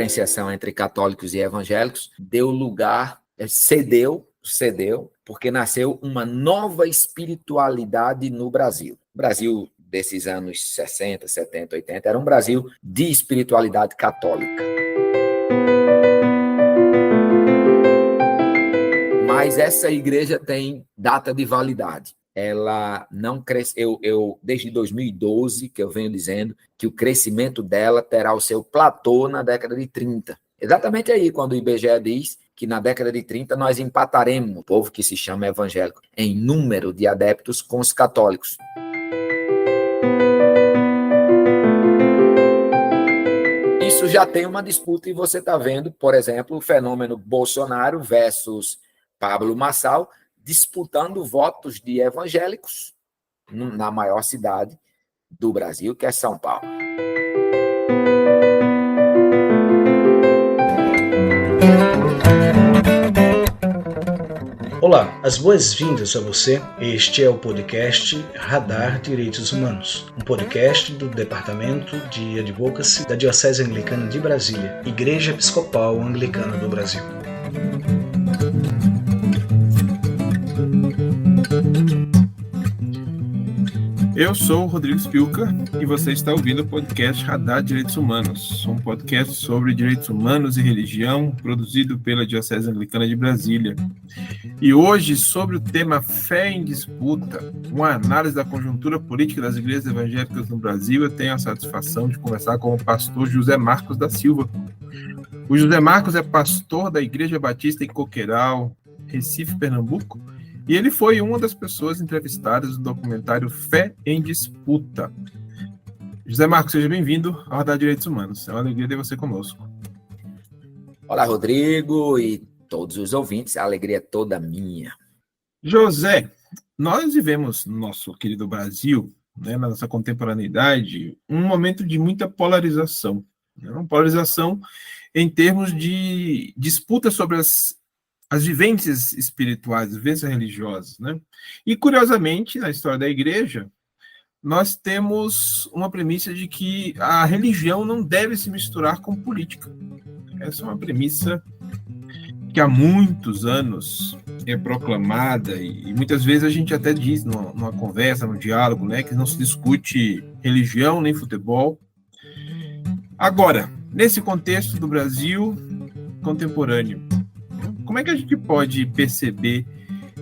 diferenciação entre católicos e evangélicos deu lugar, cedeu, porque nasceu uma nova espiritualidade no Brasil. O Brasil desses anos 60, 70, 80 era um Brasil de espiritualidade católica. Mas essa igreja tem data de validade. Ela não cresceu. Eu desde 2012 que eu venho dizendo que o crescimento dela terá o seu platô na década de 30. Exatamente aí, quando o IBGE diz que na década de 30 nós empataremos o povo que se chama evangélico em número de adeptos com os católicos. Isso já tem uma disputa e você está vendo, por exemplo, o fenômeno Bolsonaro versus Pablo Marçal disputando votos de evangélicos na maior cidade do Brasil, que é São Paulo. Olá, as boas-vindas a você. Este é o podcast Radar Direitos Humanos, um podcast do Departamento de Advocacy da Diocese Anglicana de Brasília, Igreja Episcopal Anglicana do Brasil. Eu sou o Rodrigo Spilka e você está ouvindo o podcast Radar Direitos Humanos, um podcast sobre direitos humanos e religião, produzido pela Diocese Anglicana de Brasília. E hoje, sobre o tema Fé em Disputa, uma análise da conjuntura política das igrejas evangélicas no Brasil, eu tenho a satisfação de conversar com o pastor José Marcos da Silva. O José Marcos é pastor da Igreja Batista em Coqueiral, Recife, Pernambuco, e ele foi uma das pessoas entrevistadas no documentário Fé em Disputa. José Marcos, seja bem-vindo ao Radar Direitos Humanos. É uma alegria ter você conosco. Olá, Rodrigo e todos os ouvintes. A alegria é toda minha. José, nós vivemos no nosso querido Brasil, na nossa contemporaneidade, um momento de muita polarização. Uma polarização em termos de disputa sobre as vivências espirituais, as vivências religiosas, né? E, curiosamente, na história da igreja, nós temos uma premissa de que a religião não deve se misturar com política. Essa é uma premissa que há muitos anos é proclamada e muitas vezes a gente até diz numa conversa, num diálogo, né, que não se discute religião nem futebol. Agora, nesse contexto do Brasil contemporâneo, como é que a gente pode perceber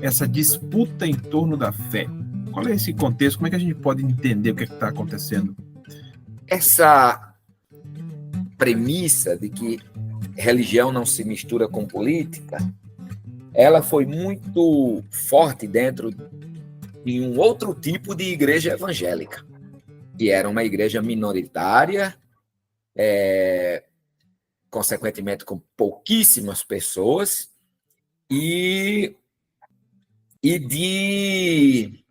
essa disputa em torno da fé? Qual é esse contexto? Como é que a gente pode entender o que está acontecendo? Essa premissa de que religião não se mistura com política, ela foi muito forte dentro de um outro tipo de igreja evangélica, que era uma igreja minoritária, consequentemente com pouquíssimas pessoas, e de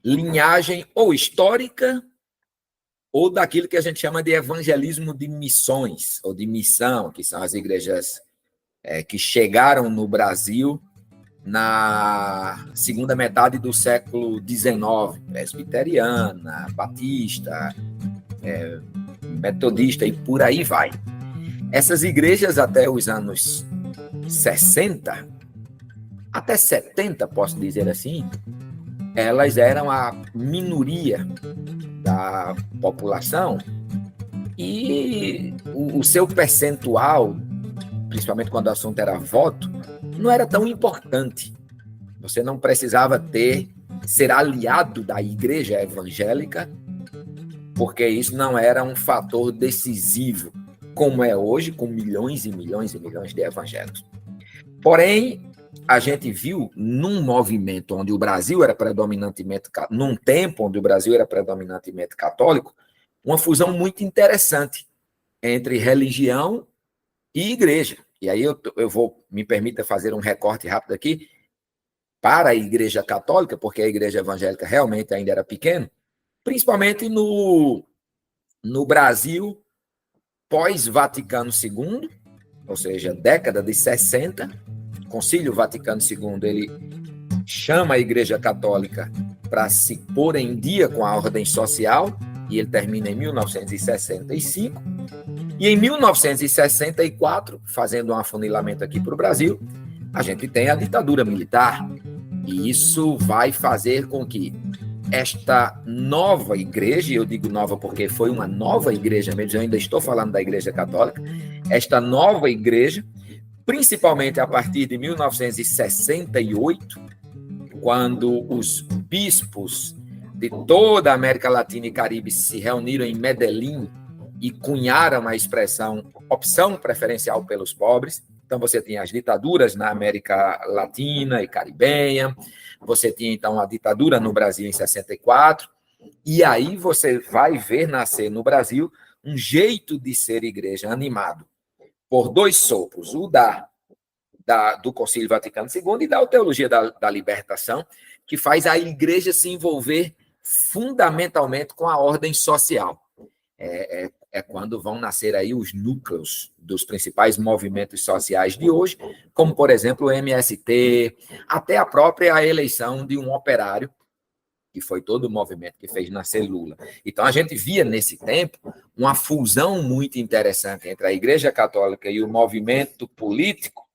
linhagem ou histórica ou daquilo que a gente chama de evangelismo de missões, ou de missão, que são as igrejas que chegaram no Brasil na segunda metade do século XIX, presbiteriana, batista, metodista e por aí vai. Essas igrejas até os anos 60, até 70, posso dizer assim, elas eram a minoria da população e o seu percentual, principalmente quando o assunto era voto, não era tão importante. Você não precisava ser aliado da igreja evangélica, porque isso não era um fator decisivo, como é hoje, com milhões e milhões e milhões de evangélicos. Porém, a gente viu num movimento onde o Brasil era predominantemente, num tempo onde o Brasil era predominantemente católico, uma fusão muito interessante entre religião e igreja. E aí eu me permita fazer um recorte rápido aqui para a igreja católica, porque a igreja evangélica realmente ainda era pequena, principalmente no Brasil pós-Vaticano II, ou seja, década de 60, Concílio Vaticano II, ele chama a Igreja Católica para se pôr em dia com a ordem social, e ele termina em 1965. E em 1964, fazendo um afunilamento aqui para o Brasil, a gente tem a ditadura militar. E isso vai fazer com que esta nova igreja, e eu digo nova porque foi uma nova igreja mesmo, eu ainda estou falando da Igreja Católica, esta nova igreja, principalmente a partir de 1968, quando os bispos de toda a América Latina e Caribe se reuniram em Medellín e cunharam a expressão opção preferencial pelos pobres. Então, você tinha as ditaduras na América Latina e Caribenha, você tinha, então, a ditadura no Brasil em 64, e aí você vai ver nascer no Brasil um jeito de ser igreja animado por dois sopros, o do Concílio Vaticano II e da teologia da libertação, que faz a igreja se envolver fundamentalmente com a ordem social. É quando vão nascer aí os núcleos dos principais movimentos sociais de hoje, como, por exemplo, o MST, até a própria eleição de um operário, que foi todo o movimento que fez nascer Lula. Então, a gente via nesse tempo uma fusão muito interessante entre a Igreja Católica e o movimento político,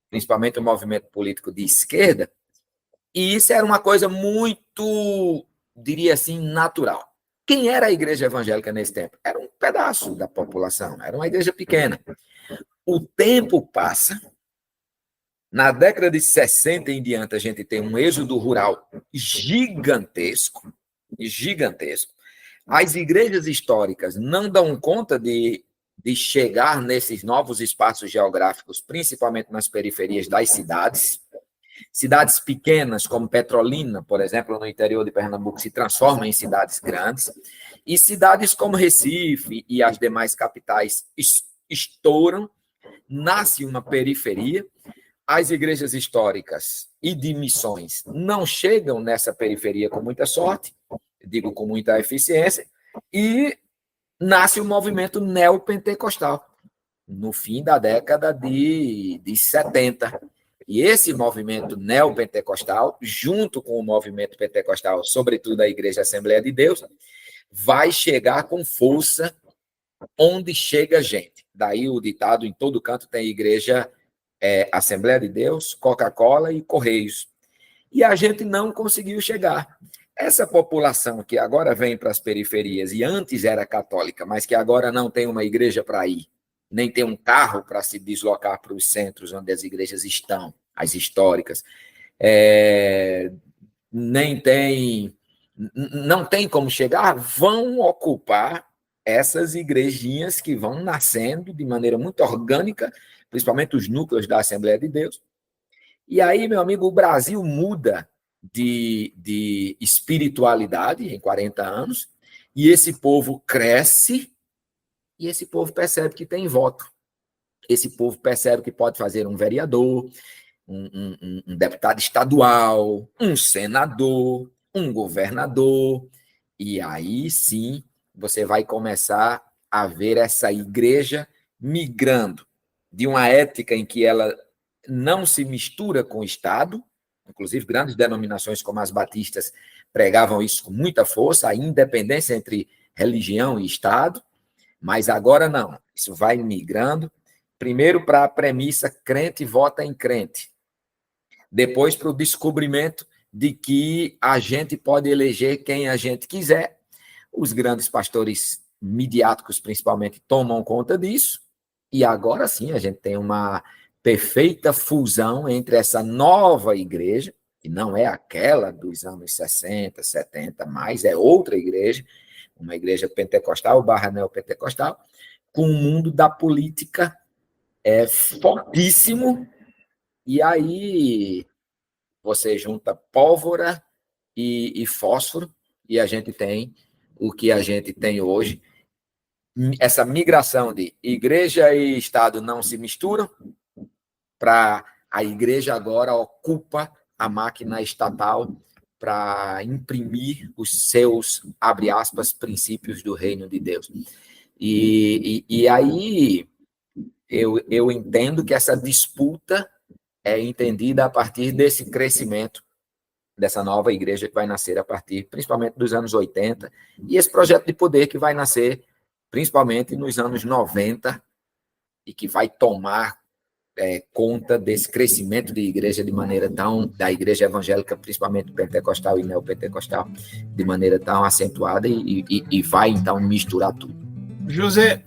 principalmente o movimento político de esquerda, e isso era uma coisa muito, diria assim, natural. Quem era a igreja evangélica nesse tempo? Era um pedaço da população, era uma igreja pequena. O tempo passa, na década de 60 em diante, a gente tem um êxodo rural gigantesco. As igrejas históricas não dão conta de chegar nesses novos espaços geográficos, principalmente nas periferias das cidades. Cidades pequenas, como Petrolina, por exemplo, no interior de Pernambuco, se transformam em cidades grandes, e cidades como Recife e as demais capitais estouram, nasce uma periferia, as igrejas históricas e de missões não chegam nessa periferia com muita sorte, digo com muita eficiência, e nasce o movimento neopentecostal, no fim da década de 70. E esse movimento neopentecostal, junto com o movimento pentecostal, sobretudo a Igreja Assembleia de Deus, vai chegar com força onde chega gente. Daí o ditado, em todo canto tem igreja, Assembleia de Deus, Coca-Cola e Correios. E a gente não conseguiu chegar. Essa população que agora vem para as periferias e antes era católica, mas que agora não tem uma igreja para ir, nem tem um carro para se deslocar para os centros onde as igrejas estão, as históricas, não tem como chegar, vão ocupar essas igrejinhas que vão nascendo de maneira muito orgânica, principalmente os núcleos da Assembleia de Deus. E aí, meu amigo, o Brasil muda de espiritualidade em 40 anos, e esse povo cresce, e esse povo percebe que tem voto. Esse povo percebe que pode fazer um vereador, um deputado estadual, um senador, um governador. E aí sim você vai começar a ver essa igreja migrando de uma ética em que ela não se mistura com o Estado, inclusive grandes denominações como as batistas pregavam isso com muita força, a independência entre religião e Estado. Mas agora não, isso vai migrando, primeiro para a premissa crente vota em crente, depois para o descobrimento de que a gente pode eleger quem a gente quiser. Os grandes pastores midiáticos, principalmente, tomam conta disso, e agora sim a gente tem uma perfeita fusão entre essa nova igreja, que não é aquela dos anos 60, 70, mas é outra igreja, uma igreja pentecostal / neopentecostal, com o mundo da política fortíssimo, e aí você junta pólvora e fósforo, e a gente tem o que a gente tem hoje, essa migração de igreja e Estado não se misturam, para a igreja agora ocupa a máquina estatal para imprimir os seus, abre aspas, princípios do reino de Deus. E aí eu entendo que essa disputa é entendida a partir desse crescimento dessa nova igreja que vai nascer a partir, principalmente, dos anos 80, e esse projeto de poder que vai nascer principalmente nos anos 90, e que vai tomar conta desse crescimento de igreja de maneira da igreja evangélica, principalmente pentecostal e neopentecostal, de maneira tão acentuada e vai, então, misturar tudo. José,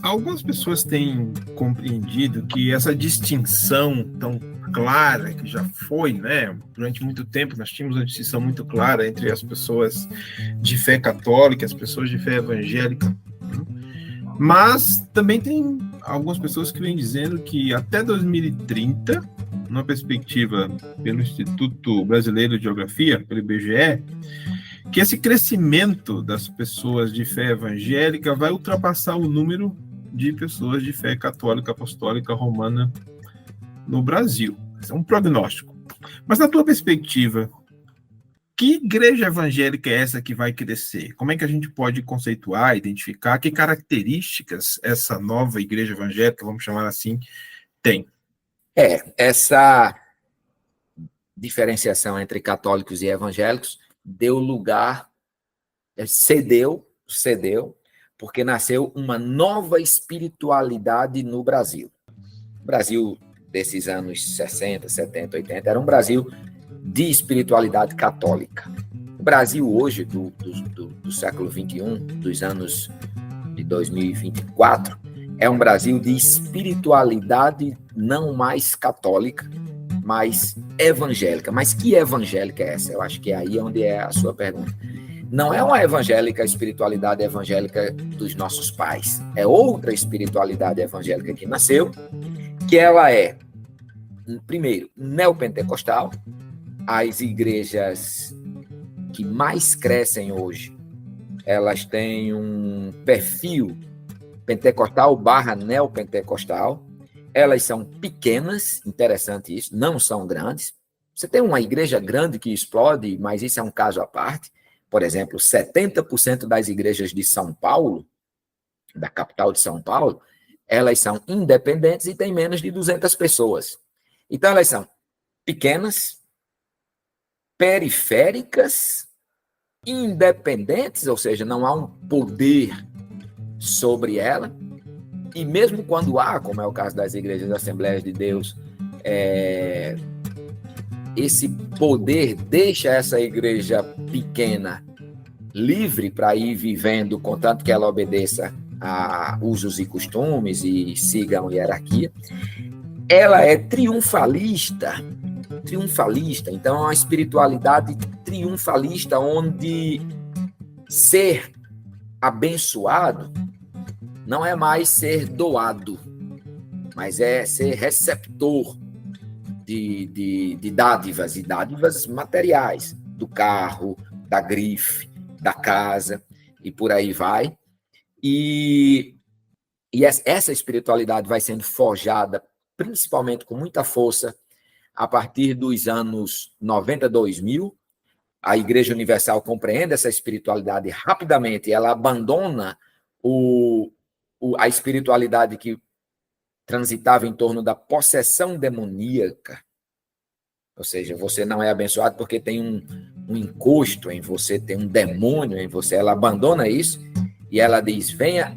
algumas pessoas têm compreendido que essa distinção tão clara que já foi, né? Durante muito tempo nós tínhamos uma distinção muito clara entre as pessoas de fé católica e as pessoas de fé evangélica. Mas também tem algumas pessoas que vêm dizendo que até 2030, numa perspectiva pelo Instituto Brasileiro de Geografia, pelo IBGE, que esse crescimento das pessoas de fé evangélica vai ultrapassar o número de pessoas de fé católica, apostólica, romana no Brasil. Esse é um prognóstico. Mas na tua perspectiva, que igreja evangélica é essa que vai crescer? Como é que a gente pode conceituar, identificar, que características essa nova igreja evangélica, vamos chamar assim, tem? Essa diferenciação entre católicos e evangélicos deu lugar, cedeu, porque nasceu uma nova espiritualidade no Brasil. O Brasil desses anos 60, 70, 80 era um Brasil de espiritualidade católica. O Brasil hoje, do século XXI, dos anos de 2024, é um Brasil de espiritualidade não mais católica, mas evangélica. Mas que evangélica é essa? Eu acho que é aí onde é a sua pergunta. Não é uma espiritualidade evangélica dos nossos pais. É outra espiritualidade evangélica que nasceu, que ela é, primeiro, neopentecostal. As igrejas que mais crescem hoje, elas têm um perfil pentecostal / neopentecostal. Elas são pequenas, interessante isso, não são grandes. Você tem uma igreja grande que explode, mas isso é um caso à parte. Por exemplo, 70% das igrejas de São Paulo, da capital de São Paulo, elas são independentes e têm menos de 200 pessoas. Então, elas são pequenas, periféricas, independentes, ou seja, não há um poder sobre ela, e mesmo quando há, como é o caso das igrejas da Assembleias de Deus, esse poder deixa essa igreja pequena livre para ir vivendo, contanto que ela obedeça a usos e costumes e siga a hierarquia. Ela é triunfalista, então é uma espiritualidade triunfalista, onde ser abençoado não é mais ser doado, mas é ser receptor de dádivas, e dádivas materiais, do carro, da grife, da casa, e por aí vai. E essa espiritualidade vai sendo forjada, principalmente com muita força, a partir dos anos 90, 2000, a Igreja Universal compreende essa espiritualidade rapidamente, ela abandona a espiritualidade que transitava em torno da possessão demoníaca, ou seja, você não é abençoado porque tem um encosto em você, tem um demônio em você. Ela abandona isso e ela diz, venha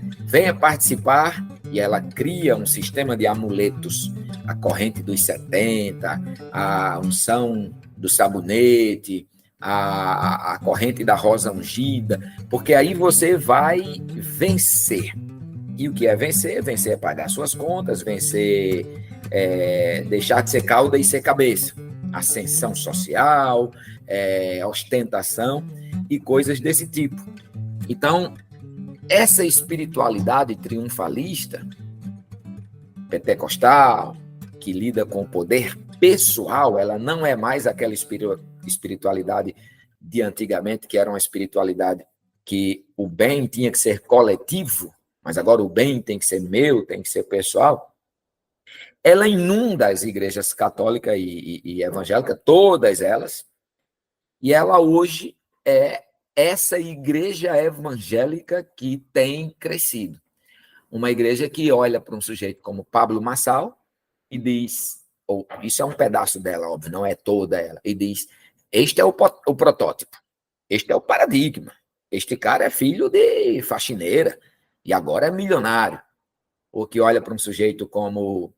participar, e ela cria um sistema de amuletos, a corrente dos 70, a unção do sabonete, a corrente da rosa ungida, porque aí você vai vencer. E o que é vencer? Vencer é pagar suas contas, vencer deixar de ser cauda e ser cabeça. Ascensão social, ostentação e coisas desse tipo. Então, essa espiritualidade triunfalista, pentecostal, que lida com o poder pessoal, ela não é mais aquela espiritualidade de antigamente, que era uma espiritualidade que o bem tinha que ser coletivo, mas agora o bem tem que ser meu, tem que ser pessoal. Ela inunda as igrejas católica e evangélica, todas elas, e ela hoje é essa igreja evangélica que tem crescido. Uma igreja que olha para um sujeito como Pablo Marçal e diz, isso é um pedaço dela, óbvio, não é toda ela, e diz, este é o protótipo, este é o paradigma, este cara é filho de faxineira, e agora é milionário, ou que olha para um sujeito como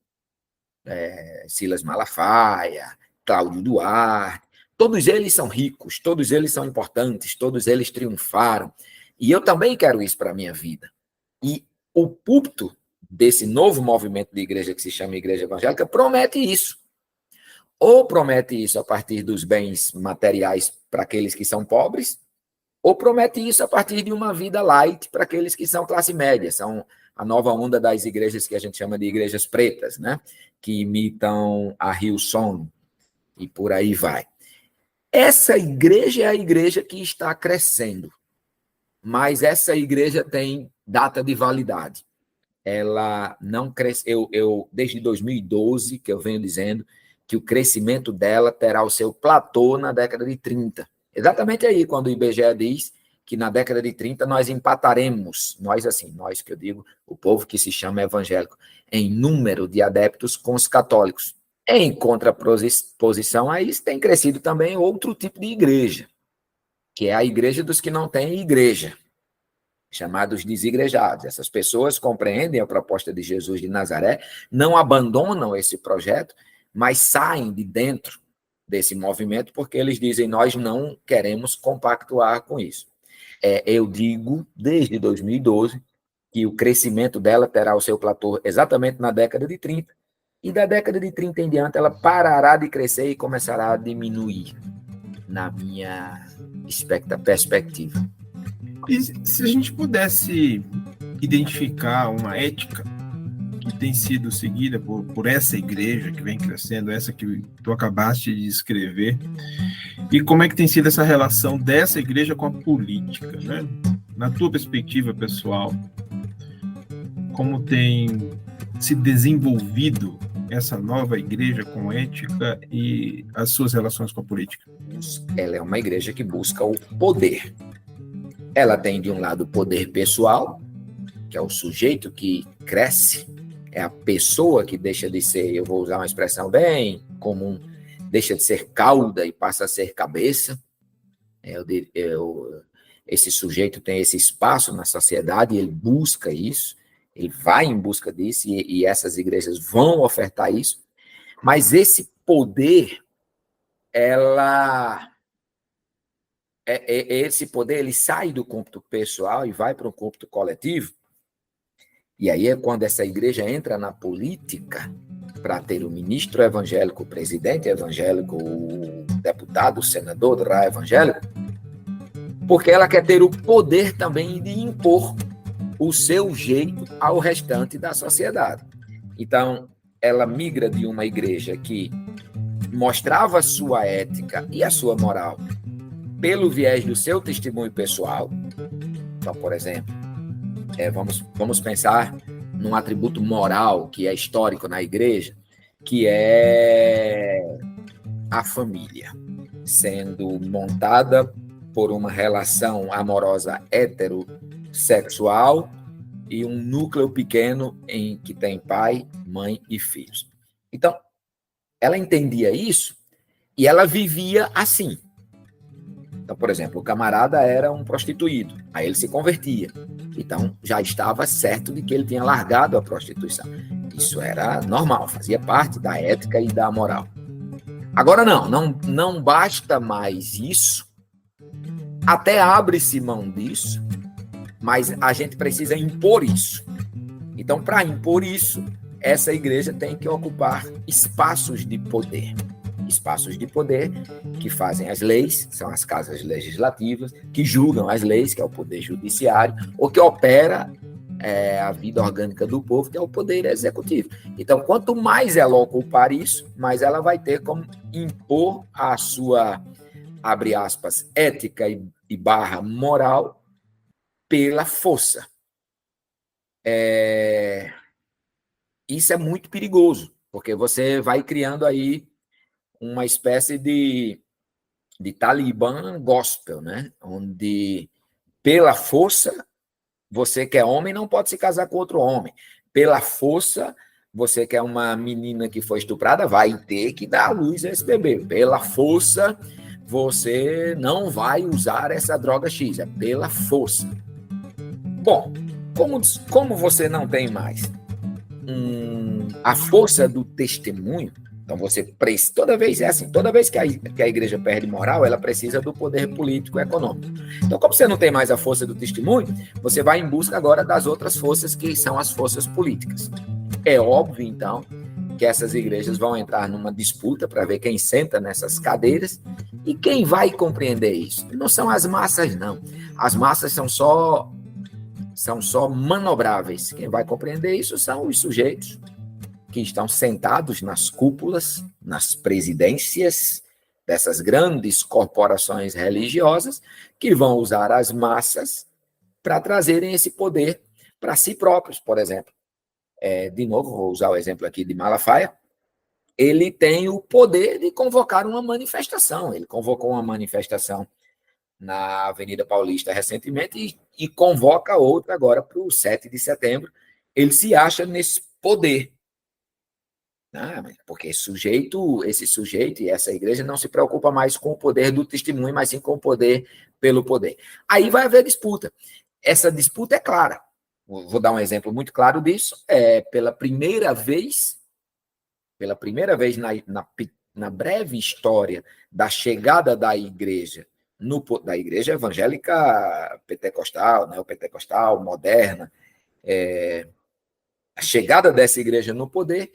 Silas Malafaia, Cláudio Duarte. Todos eles são ricos, todos eles são importantes, todos eles triunfaram. E eu também quero isso para a minha vida. E o púlpito desse novo movimento de igreja que se chama Igreja Evangélica promete isso. Ou promete isso a partir dos bens materiais para aqueles que são pobres, ou promete isso a partir de uma vida light para aqueles que são classe média. São a nova onda das igrejas que a gente chama de igrejas pretas, né? Que imitam a Hillsong e por aí vai. Essa igreja é a igreja que está crescendo, mas essa igreja tem data de validade. Ela não cresce. Eu desde 2012 que eu venho dizendo que o crescimento dela terá o seu platô na década de 30. Exatamente aí, quando o IBGE diz que na década de 30 nós empataremos, nós que eu digo, o povo que se chama evangélico, em número de adeptos com os católicos. Em contraposição a isso, tem crescido também outro tipo de igreja, que é a igreja dos que não têm igreja, chamados desigrejados. Essas pessoas compreendem a proposta de Jesus de Nazaré, não abandonam esse projeto, mas saem de dentro desse movimento porque eles dizem, nós não queremos compactuar com isso. Eu digo, desde 2012, que o crescimento dela terá o seu platô exatamente na década de 30, e da década de 30 em diante ela parará de crescer e começará a diminuir, na minha perspectiva. E se a gente pudesse identificar uma ética que tem sido seguida por essa igreja que vem crescendo, essa que tu acabaste de descrever, e como é que tem sido essa relação dessa igreja com a política, né? Na tua perspectiva pessoal, como tem se desenvolvido essa nova igreja com ética e as suas relações com a política? Ela é uma igreja que busca o poder. Ela tem, de um lado, o poder pessoal, que é o sujeito que cresce, é a pessoa que deixa de ser, eu vou usar uma expressão bem comum, deixa de ser cauda e passa a ser cabeça. Esse sujeito tem esse espaço na sociedade, ele busca isso, ele vai em busca disso, e essas igrejas vão ofertar isso. Mas esse poder, esse poder, ele sai do cômputo pessoal e vai para um cômputo coletivo. E aí é quando essa igreja entra na política para ter o ministro evangélico, o presidente evangélico, o deputado, o senador do raio evangélico, porque ela quer ter o poder também de impor o seu jeito ao restante da sociedade. Então, ela migra de uma igreja que mostrava a sua ética e a sua moral pelo viés do seu testemunho pessoal. Então, por exemplo, vamos pensar num atributo moral que é histórico na igreja, que é a família, sendo montada por uma relação amorosa heterossexual e um núcleo pequeno em que tem pai, mãe e filhos. Então, ela entendia isso e ela vivia assim. Então, por exemplo, o camarada era um prostituído, aí ele se convertia. Então, já estava certo de que ele tinha largado a prostituição. Isso era normal, fazia parte da ética e da moral. Agora não basta mais isso, até abre-se mão disso, mas a gente precisa impor isso. Então, para impor isso, essa igreja tem que ocupar espaços de poder. Espaços de poder que fazem as leis, são as casas legislativas, que julgam as leis, que é o poder judiciário, ou que opera a vida orgânica do povo, que é o poder executivo. Então, quanto mais ela ocupar isso, mais ela vai ter como impor a sua, abre aspas, ética e barra moral pela força. Isso é muito perigoso, porque você vai criando aí uma espécie de Talibã gospel, né? Onde, pela força, você que é homem não pode se casar com outro homem. Pela força, você que é uma menina que foi estuprada, vai ter que dar à luz a esse bebê. Pela força, você não vai usar essa droga X. É pela força. Bom, Como você não tem mais a força do testemunho, então você precisa, toda vez que a igreja perde moral, ela precisa do poder político e econômico. Então, como você não tem mais a força do testemunho, você vai em busca agora das outras forças, que são as forças políticas. É óbvio, então, que essas igrejas vão entrar numa disputa para ver quem senta nessas cadeiras e quem vai compreender isso. Não são as massas, não. As massas são só manobráveis. Quem vai compreender isso são os sujeitos que estão sentados nas cúpulas, nas presidências dessas grandes corporações religiosas, que vão usar as massas para trazerem esse poder para si próprios, por exemplo. De novo, vou usar o exemplo aqui de Malafaia. Ele tem o poder de convocar uma manifestação. Ele convocou uma manifestação na Avenida Paulista recentemente e convoca outra agora para o 7 de setembro. Ele se acha nesse poder. Porque esse sujeito e essa igreja não se preocupa mais com o poder do testemunho, mas sim com o poder pelo poder. Aí vai haver disputa. Essa disputa é clara. Vou dar um exemplo muito claro disso. Pela primeira vez na breve história da chegada da igreja, da igreja evangélica pentecostal, neopentecostal, moderna, a chegada dessa igreja no poder,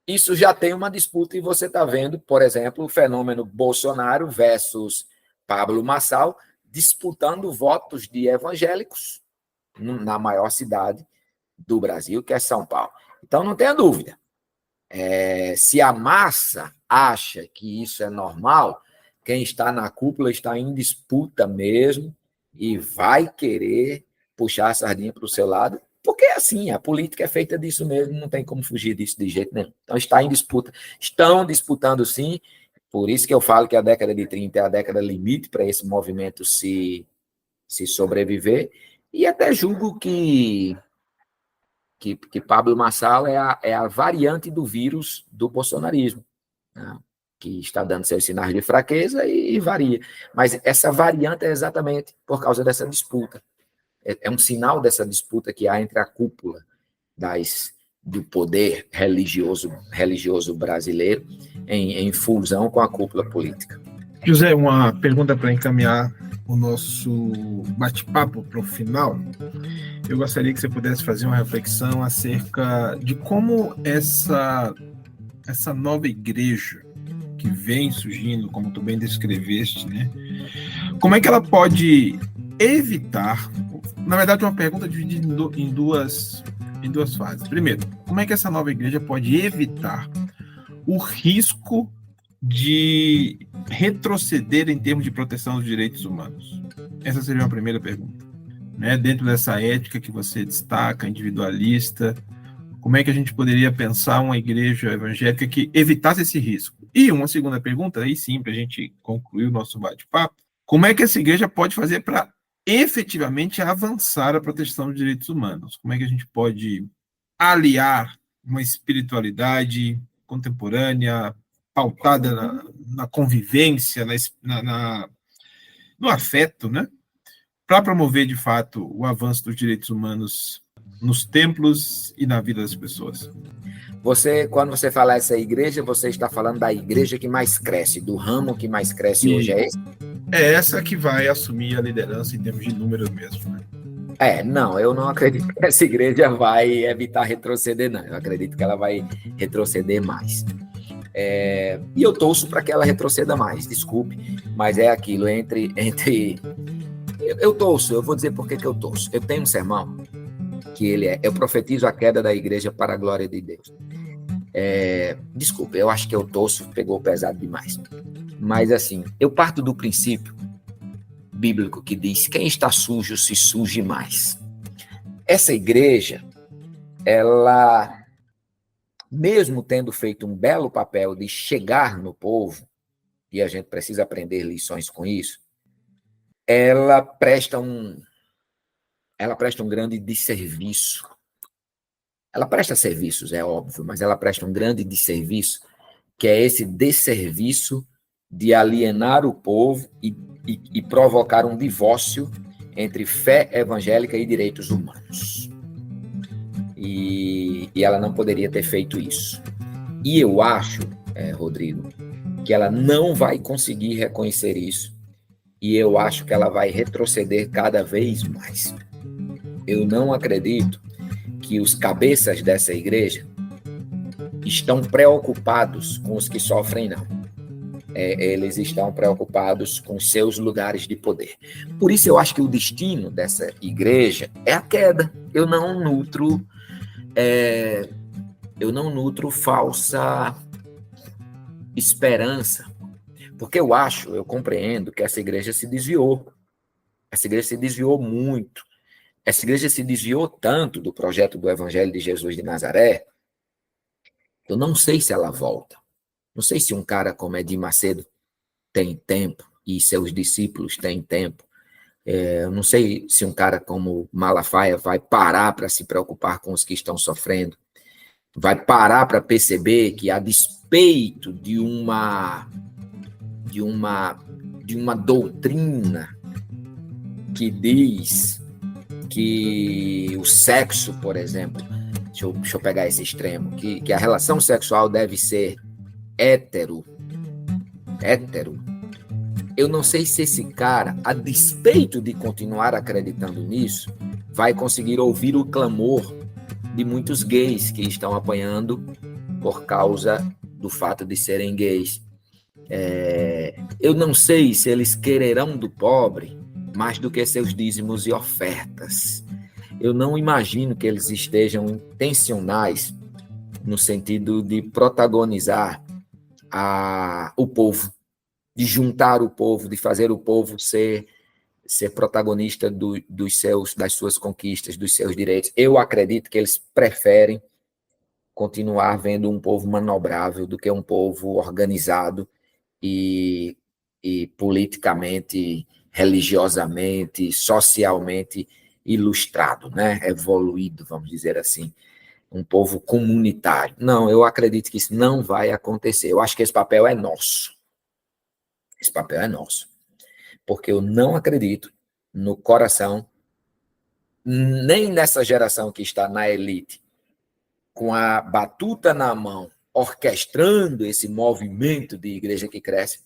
isso já tem uma disputa, e você está vendo, por exemplo, o fenômeno Bolsonaro versus Pablo Marçal disputando votos de evangélicos na maior cidade do Brasil, que é São Paulo. Então, não tenha dúvida. Se a massa acha que isso é normal, quem está na cúpula está em disputa mesmo e vai querer puxar a sardinha para o seu lado, porque assim, a política é feita disso mesmo, não tem como fugir disso de jeito nenhum. Então, está em disputa. Estão disputando, sim. Por isso que eu falo que a década de 30 é a década limite para esse movimento se sobreviver. E até julgo que Pablo Marçal é a variante do vírus do bolsonarismo, né? Que está dando seus sinais de fraqueza e varia. Mas essa variante é exatamente por causa dessa disputa. É um sinal dessa disputa que há entre a cúpula do poder religioso brasileiro em fusão com a cúpula política. José, uma pergunta para encaminhar o nosso bate-papo para o final. Eu gostaria que você pudesse fazer uma reflexão acerca de como essa nova igreja que vem surgindo, como tu bem descreveste, né? Como é que ela pode evitar, na verdade, uma pergunta dividida em duas fases. Primeiro, como é que essa nova igreja pode evitar o risco de retroceder em termos de proteção dos direitos humanos? Essa seria uma primeira pergunta. Né? Dentro dessa ética que você destaca, individualista, como é que a gente poderia pensar uma igreja evangélica que evitasse esse risco? E uma segunda pergunta, aí sim, para a gente concluir o nosso bate-papo, como é que essa igreja pode fazer para efetivamente avançar a proteção dos direitos humanos? Como é que a gente pode aliar uma espiritualidade contemporânea, pautada na convivência, no afeto, né? Para promover, de fato, o avanço dos direitos humanos nos templos e na vida das pessoas? Quando você fala essa igreja, você está falando da igreja que mais cresce, do ramo que mais cresce hoje, é esse? É essa que vai assumir a liderança em termos de números mesmo, né? Não, eu não acredito que essa igreja vai evitar retroceder, não. Eu acredito que ela vai retroceder mais. E eu torço para que ela retroceda mais, desculpe, mas é aquilo entre eu torço, eu vou dizer por que eu torço. Eu tenho um sermão que eu profetizo a queda da igreja para a glória de Deus. Desculpe, eu acho que eu torço, pegou pesado demais. Mas assim, eu parto do princípio bíblico que diz: quem está sujo se suje mais. Essa igreja, ela, mesmo tendo feito um belo papel de chegar no povo, e a gente precisa aprender lições com isso, ela presta um grande desserviço. Ela presta serviços, é óbvio, mas ela presta um grande desserviço, que é esse desserviço de alienar o povo e provocar um divórcio entre fé evangélica e direitos humanos. e ela não poderia ter feito isso. E eu acho, Rodrigo, que ela não vai conseguir reconhecer isso, e eu acho que ela vai retroceder cada vez mais. Eu não acredito que os cabeças dessa igreja estão preocupados com os que sofrem, não. Eles estão preocupados com seus lugares de poder. Por isso eu acho que o destino dessa igreja é a queda. Eu não nutro falsa esperança, porque eu compreendo que essa igreja se desviou. Essa igreja se desviou muito. Essa igreja se desviou tanto do projeto do Evangelho de Jesus de Nazaré. Eu não sei se ela volta. Não sei se um cara como Edir Macedo tem tempo e seus discípulos têm tempo. Eu não sei se um cara como Malafaia vai parar para se preocupar com os que estão sofrendo. Vai parar para perceber que, a despeito de uma doutrina que diz que o sexo, por exemplo, deixa eu pegar esse extremo, que a relação sexual deve ser hétero, eu não sei se esse cara, a despeito de continuar acreditando nisso, vai conseguir ouvir o clamor de muitos gays que estão apanhando por causa do fato de serem gays. Eu não sei se eles quererão do pobre mais do que seus dízimos e ofertas. Eu não imagino que eles estejam intencionais no sentido de protagonizar o povo, de juntar o povo, de fazer o povo ser protagonista das suas conquistas, dos seus direitos. Eu acredito que eles preferem continuar vendo um povo manobrável do que um povo organizado e politicamente, religiosamente, socialmente ilustrado, né? Evoluído, vamos dizer assim. Um povo comunitário. Não, eu acredito que isso não vai acontecer. Eu acho que esse papel é nosso. Esse papel é nosso. Porque eu não acredito no coração, nem nessa geração que está na elite, com a batuta na mão, orquestrando esse movimento de igreja que cresce,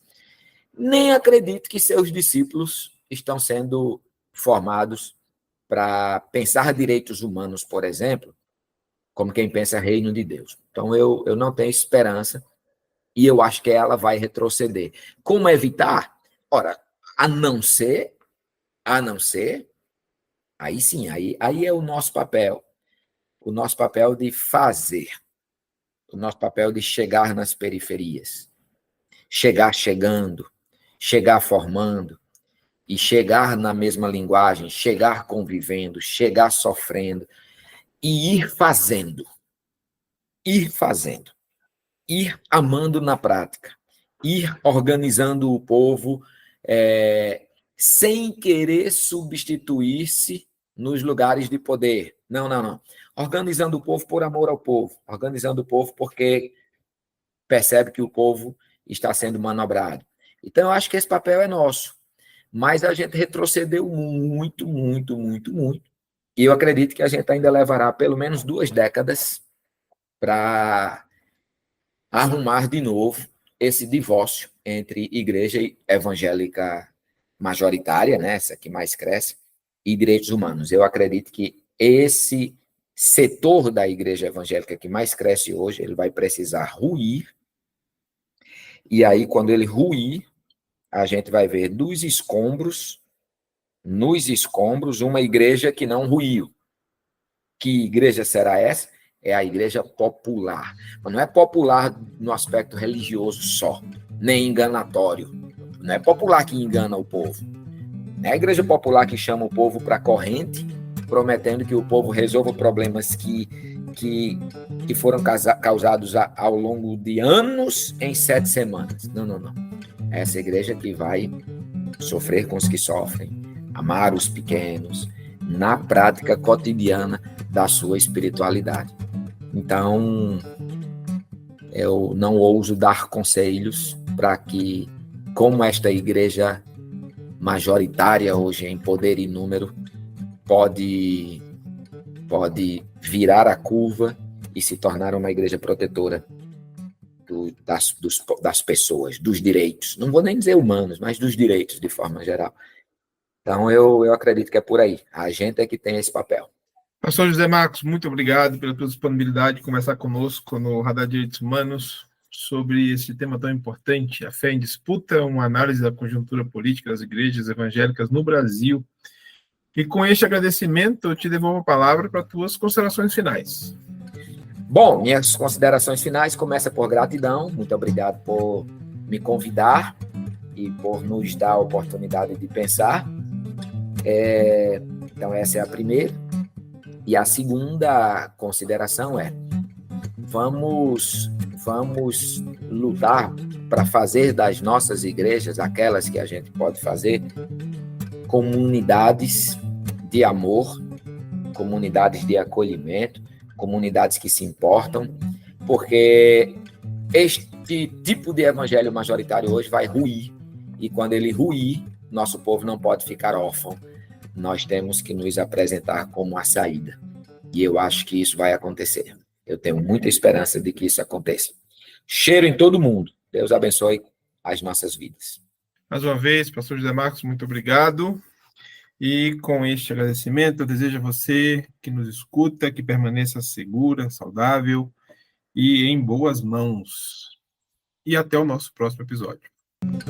nem acredito que seus discípulos estão sendo formados para pensar direitos humanos, por exemplo, como quem pensa reino de Deus. Então, eu não tenho esperança e eu acho que ela vai retroceder. Como evitar? Ora, a não ser, aí sim, aí é o nosso papel de fazer, o nosso papel de chegar nas periferias, chegar chegando, chegar formando, e chegar na mesma linguagem, chegar convivendo, chegar sofrendo, e ir fazendo, ir amando na prática, ir organizando o povo sem querer substituir-se nos lugares de poder. Não. Organizando o povo por amor ao povo, organizando o povo porque percebe que o povo está sendo manobrado. Então, eu acho que esse papel é nosso, mas a gente retrocedeu muito. E eu acredito que a gente ainda levará pelo menos 2 décadas para arrumar de novo esse divórcio entre igreja evangélica majoritária, né, essa que mais cresce, e direitos humanos. Eu acredito que esse setor da igreja evangélica que mais cresce hoje, ele vai precisar ruir, e aí, quando ele ruir, a gente vai ver nos escombros, uma igreja que não ruiu. Que igreja será essa? É a igreja popular. Mas não é popular no aspecto religioso só, nem enganatório. Não é popular que engana o povo. Não é a igreja popular que chama o povo para a corrente, prometendo que o povo resolva problemas que foram causados ao longo de anos em 7 semanas. Não. Essa igreja que vai sofrer com os que sofrem, amar os pequenos, na prática cotidiana da sua espiritualidade. Então, eu não ouso dar conselhos para que, como esta igreja majoritária hoje em poder e número, pode virar a curva e se tornar uma igreja protetora das pessoas, dos direitos. Não vou nem dizer humanos, mas dos direitos de forma geral. Então, eu acredito que é por aí. A gente é que tem esse papel. Pastor José Marcos, muito obrigado pela tua disponibilidade de conversar conosco no Radar Direitos Humanos sobre esse tema tão importante, a fé em disputa, uma análise da conjuntura política das igrejas evangélicas no Brasil. E com este agradecimento, eu te devolvo a palavra para tuas considerações finais. Bom, minhas considerações finais começam por gratidão. Muito obrigado por me convidar e por nos dar a oportunidade de pensar. Então, essa é a primeira. E a segunda consideração é: vamos lutar para fazer das nossas igrejas, aquelas que a gente pode fazer, comunidades de amor, comunidades de acolhimento, comunidades que se importam, porque este tipo de evangelho majoritário hoje vai ruir, e quando ele ruir, nosso povo não pode ficar órfão. Nós temos que nos apresentar como a saída, e eu acho que isso vai acontecer. Eu tenho muita esperança de que isso aconteça. Cheiro em todo mundo. Deus abençoe as nossas vidas. Mais uma vez, pastor José Marcos, muito obrigado. E com este agradecimento, eu desejo a você que nos escuta, que permaneça segura, saudável e em boas mãos. E até o nosso próximo episódio.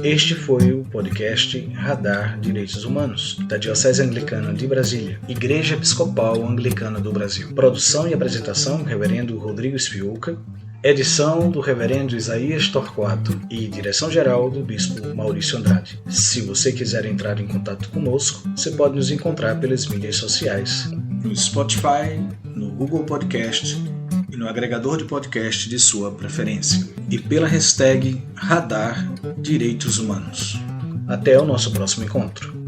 Este foi o podcast Radar Direitos Humanos, da Diocese Anglicana de Brasília, Igreja Episcopal Anglicana do Brasil. Produção e apresentação, Reverendo Rodrigo Spiuca. Edição do Reverendo Isaías Torquato e direção-geral do Bispo Maurício Andrade. Se você quiser entrar em contato conosco, você pode nos encontrar pelas mídias sociais, no Spotify, no Google Podcast e no agregador de podcast de sua preferência, e pela hashtag Radar Direitos Humanos. Até o nosso próximo encontro.